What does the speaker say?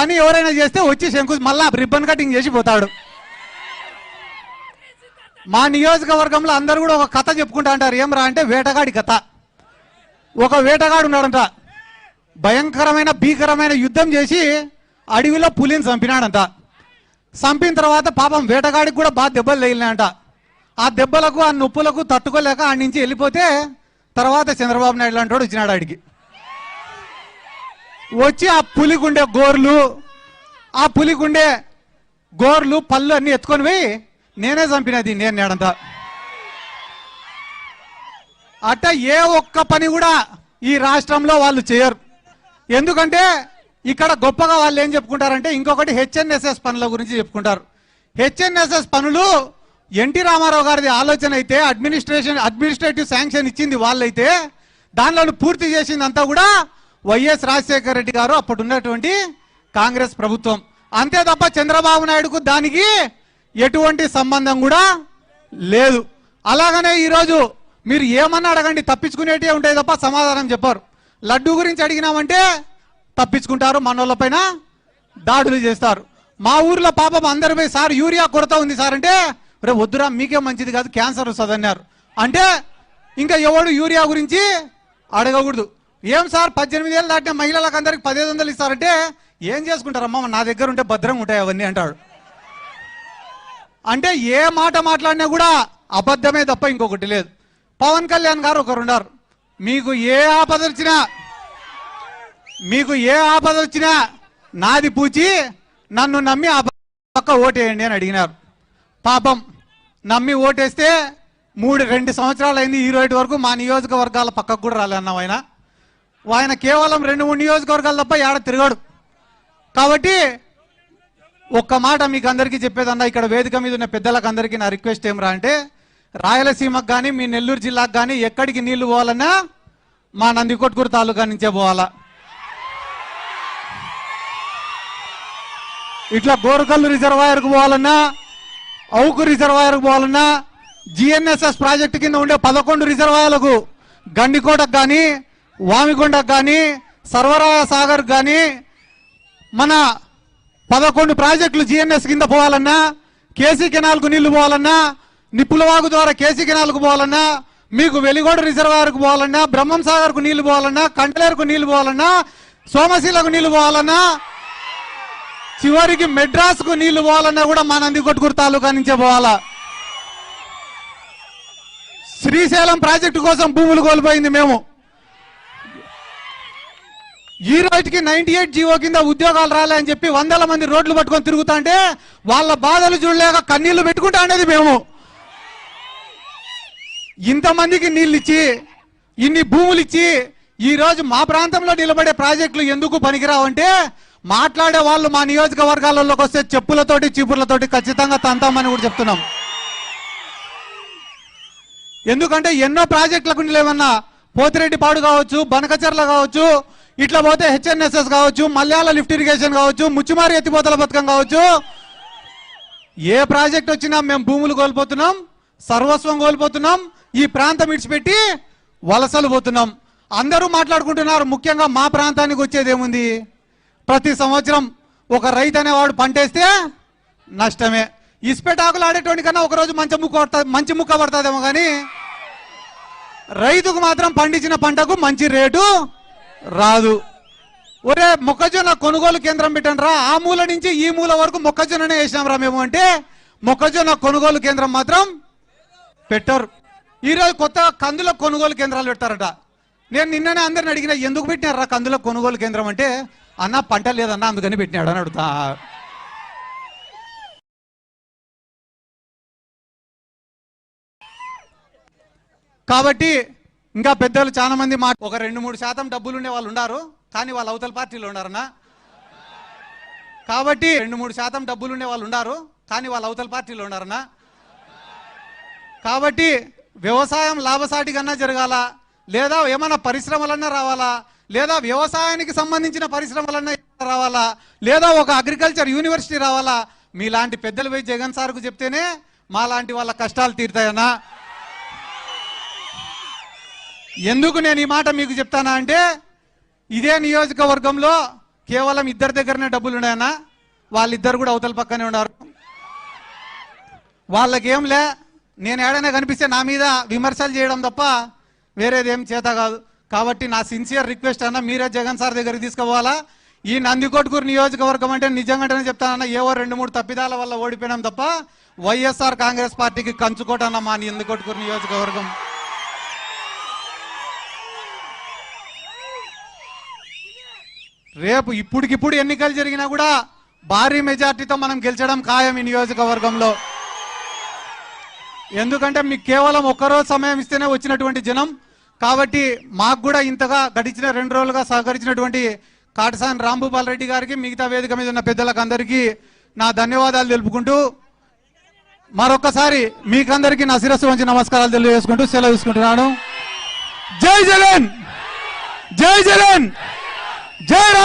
పని ఎవరైనా చేస్తే వచ్చి మళ్ళా రిబ్బన్ కటింగ్ చేసి పోతాడు. మా నియోజకవర్గంలో అందరూ కూడా ఒక కథ చెప్పుకుంటా అంటారు. ఏం రా అంటే వేటగాడి కథ. ఒక వేటగాడు ఉన్నాడంట, భయంకరమైన భీకరమైన యుద్ధం చేసి అడవిలో పులిని చంపినాడంట. చంపిన తర్వాత పాపం వేటగాడికి కూడా బాగా దెబ్బలు తగిలినాయంట. ఆ దెబ్బలకు ఆ నొప్పులకు తట్టుకోలేక ఆడి నుంచి వెళ్ళిపోతే తర్వాత చంద్రబాబు నాయుడు లాంటి వాడు వచ్చినాడు. ఆడికి వచ్చి ఆ పులిగుండే గోర్లు పళ్ళు అన్ని ఎత్తుకొని పోయి నేనే చంపినది నేను నేడంతా. అట్ట ఏ ఒక్క పని కూడా ఈ రాష్ట్రంలో వాళ్ళు చేయరు. ఎందుకంటే ఇక్కడ గొప్పగా వాళ్ళు ఏం చెప్పుకుంటారంటే ఇంకొకటి హెచ్ఎన్ఎస్ఎస్ పనుల గురించి చెప్పుకుంటారు. హెచ్ఎన్ఎస్ఎస్ పనులు ఎన్టీ రామారావు గారిది ఆలోచన అయితే, అడ్మినిస్ట్రేటివ్ శాంక్షన్ ఇచ్చింది వాళ్ళైతే, దానిలో పూర్తి చేసిందంతా కూడా వైఎస్ రాజశేఖర రెడ్డి గారు అప్పుడు ఉన్నటువంటి కాంగ్రెస్ ప్రభుత్వం. అంతే తప్ప చంద్రబాబు నాయుడుకు దానికి ఎటువంటి సంబంధం కూడా లేదు. అలాగనే ఈరోజు మీరు ఏమన్నా అడగండి, తప్పించుకునేటివే ఉంటాయి తప్ప సమాధానం చెప్పారు. లడ్డు గురించి అడిగినామంటే తప్పించుకుంటారు, మనోళ్ళ పైన దాడులు చేస్తారు. మా ఊర్లో పాపం అందరి పోయి సార్ యూరియా కొరత ఉంది సార్ అంటే, రే వద్దురా మీకే మంచిది కాదు క్యాన్సర్ వస్తుంది అన్నారు. అంటే ఇంకా ఎవడు యూరియా గురించి అడగకూడదు. ఏం సార్ 18 ఏళ్ళు దాటిన మహిళలకు అందరికి 1500 ఇస్తారంటే, ఏం చేసుకుంటారమ్మా నా దగ్గర ఉంటే భద్రంగా ఉంటాయి అవన్నీ అంటాడు. అంటే ఏ మాట మాట్లాడినా కూడా అబద్ధమే తప్ప ఇంకొకటి లేదు. పవన్ కళ్యాణ్ గారు ఒకరున్నారు, మీకు ఏ ఆపద వచ్చినా నాది పూచి నన్ను నమ్మి ఆ పక్క ఓటేయండి అని అడిగినారు. పాపం నమ్మి ఓటేస్తే 2 సంవత్సరాలు అయింది, ఈ రోజు వరకు మా నియోజకవర్గాల పక్కకు కూడా రాలేన్నాం. ఆయన కేవలం 2-3 నియోజకవర్గాల తప్ప ఏడ తిరగాడు. కాబట్టి ఒక్క మాట మీకు అందరికీ చెప్పేదన్నా, ఇక్కడ వేదిక మీద ఉన్న పెద్దలకు అందరికీ నా రిక్వెస్ట్ ఏమరా అంటే, రాయలసీమకు కానీ మీ నెల్లూరు జిల్లాకు కానీ ఎక్కడికి నీళ్లు పోవాలన్నా మా నందికొట్కూరు తాలూకా నుంచే పోవాలా. ఇట్లా గోరుకల్లు రిజర్వాయర్కు పోవాలన్నా, అవుకు రిజర్వాయర్కు పోవాలన్నా, జిఎన్ఎస్ఎస్ ప్రాజెక్టు కింద ఉండే 11 రిజర్వాయర్లకు, గండికోటకు కానీ వామికొండకు కానీ సర్వరాయ సాగర్ కానీ మన 11 ప్రాజెక్టులు జిఎన్ఎస్ కింద పోవాలన్నా, కేసీ కెనాల్కు నీళ్లు పోవాలన్నా, నిప్పులవాగు ద్వారా కేసీ కెనాల్కు పోవాలన్నా, మీకు వెలిగోడ రిజర్వాయర్కు పోవాలన్నా, బ్రహ్మం సాగర్కు నీళ్లు పోవాలన్నా, కంటలేరుకు నీళ్లు పోవాలన్నా, సోమశీలకు నీళ్లు పోవాలన్నా, చివరికి మెడ్రాస్కు నీళ్లు పోవాలన్నా కూడా మా నందికొట్కూరు తాలూకా నుంచే పోవాలా. శ్రీశైలం ప్రాజెక్టు కోసం భూములు కోల్పోయింది మేము. ఈ రోజుకి 98 జీవో కింద ఉద్యోగాలు రాలే అని చెప్పి 100 మంది రోడ్లు పట్టుకొని తిరుగుతా అంటే వాళ్ళ బాధలు చూడలేక కన్నీళ్లు పెట్టుకుంటా అనేది మేము. ఇంతమందికి నీళ్ళు ఇచ్చి ఇన్ని భూములు ఇచ్చి ఈ రోజు మా ప్రాంతంలో నిలబడే ప్రాజెక్టులు ఎందుకు పనికిరావంటే, మాట్లాడే వాళ్ళు మా నియోజకవర్గాలలోకి వస్తే చెప్పులతోటి చీపుర్లతోటి ఖచ్చితంగా తంతామని కూడా చెప్తున్నాం. ఎందుకంటే ఎన్నో ప్రాజెక్టులకు లేవన్నా, పోతిరెడ్డిపాడు కావచ్చు, బనకచర్ల కావచ్చు, ఇట్లా పోతే హెచ్ఎన్ఎస్ఎస్ కావచ్చు, మల్యాల లిఫ్ట్ ఇరిగేషన్ కావచ్చు, ముచ్చుమారి ఎత్తిపోతల పథకం కావచ్చు, ఏ ప్రాజెక్ట్ వచ్చినా మేము భూములు కోల్పోతున్నాం, సర్వస్వం కోల్పోతున్నాం, ఈ ప్రాంతం విడిచిపెట్టి వలసలు పోతున్నాం. అందరూ మాట్లాడుకుంటున్నారు. ముఖ్యంగా మా ప్రాంతానికి వచ్చేది ఏముంది, ప్రతి సంవత్సరం ఒక రైతు అనేవాడు పంటేస్తే నష్టమే. ఇసుపెటాకులు ఆడేటువంటి కన్నా ఒకరోజు మంచి ముక్క పడుతుందేమో కానీ రైతుకు మాత్రం పండించిన పంటకు మంచి రేటు రాదు. ఒరే మొక్కజొన్న కొనుగోలు కేంద్రం పెట్టండి రా, ఆ మూల నుంచి ఈ మూల వరకు మొక్కజొన్ననే వేసినాం రా మేము అంటే, మొక్కజొన్న కొనుగోలు కేంద్రం మాత్రం పెట్టరు. ఈరోజు కొత్తగా కందుల కొనుగోలు కేంద్రాలు పెట్టారట. నేను నిన్ననే అందరిని అడిగినా ఎందుకు పెట్టినారా కందుల కొనుగోలు కేంద్రం అంటే, అన్న పంట లేదన్నా అందుకని పెట్టినాడు అని అడుగుతా. కాబట్టి ఇంకా పెద్దలు చాలా మంది ఒక 2-3% డబ్బులు ఉండే వాళ్ళు ఉన్నారు, కానీ వాళ్ళు అవతల పార్టీలో ఉన్నారన్నా. కాబట్టి 2-3% డబ్బులు ఉండే వాళ్ళు ఉన్నారు, కానీ వాళ్ళు అవతల పార్టీలో ఉన్నారన్నా. కాబట్టి వ్యవసాయం లాభసాటి కన్నా జరగాల, లేదా ఏమైనా పరిశ్రమలన్నా రావాలా, లేదా వ్యవసాయానికి సంబంధించిన పరిశ్రమలన్నా రావాలా, లేదా ఒక అగ్రికల్చర్ యూనివర్సిటీ రావాలా. మీలాంటి పెద్దలు పోయి జగన్ సార్కు చెప్తేనే మా లాంటి వాళ్ళ కష్టాలు తీరుతాయన్నా. ఎందుకు నేను ఈ మాట మీకు చెప్తానా అంటే, ఇదే నియోజకవర్గంలో కేవలం ఇద్దరి దగ్గరనే డబ్బులు ఉన్నాయన్నా, వాళ్ళిద్దరు కూడా అవతల పక్కనే ఉన్నారు. వాళ్ళకేం లే, నేను ఏడైనా కనిపిస్తే నా మీద విమర్శలు చేయడం తప్ప వేరేదేం చేత కాదు. కాబట్టి నా సిన్సియర్ రిక్వెస్ట్ అన్న, మీరే జగన్ సార్ దగ్గరికి తీసుకుపోవాలా. ఈ నందికొట్కూరు నియోజకవర్గం అంటే నిజంగానే చెప్తానన్నా, ఏవో 2-3 తప్పిదాల వల్ల ఓడిపోయినాం తప్ప వైఎస్ఆర్ కాంగ్రెస్ పార్టీకి కంచుకోటన్న మా నందికొట్కూరు నియోజకవర్గం. రేపు ఇప్పటికిప్పుడు ఎన్నికలు జరిగినా కూడా భారీ మెజార్టీతో మనం గెలిచడం ఖాయం ఈ నియోజకవర్గంలో. ఎందుకంటే మీకు కేవలం ఒక్కరోజు సమయం ఇస్తేనే వచ్చినటువంటి జనం. కాబట్టి మాకు కూడా ఇంతగా గడిచిన 2 రోజులుగా సహకరించినటువంటి కాటసాని రాంభూపాల్ రెడ్డి గారికి, మిగతా వేదిక మీద ఉన్న పెద్దలకు అందరికీ నా ధన్యవాదాలు తెలుపుకుంటూ మరొకసారి మీకందరికీ నా శిరస్సు వంచి నమస్కారాలు తెలియజేసుకుంటూ సెలవు తీసుకుంటున్నాను. జై జగన్, జై జగన్, జై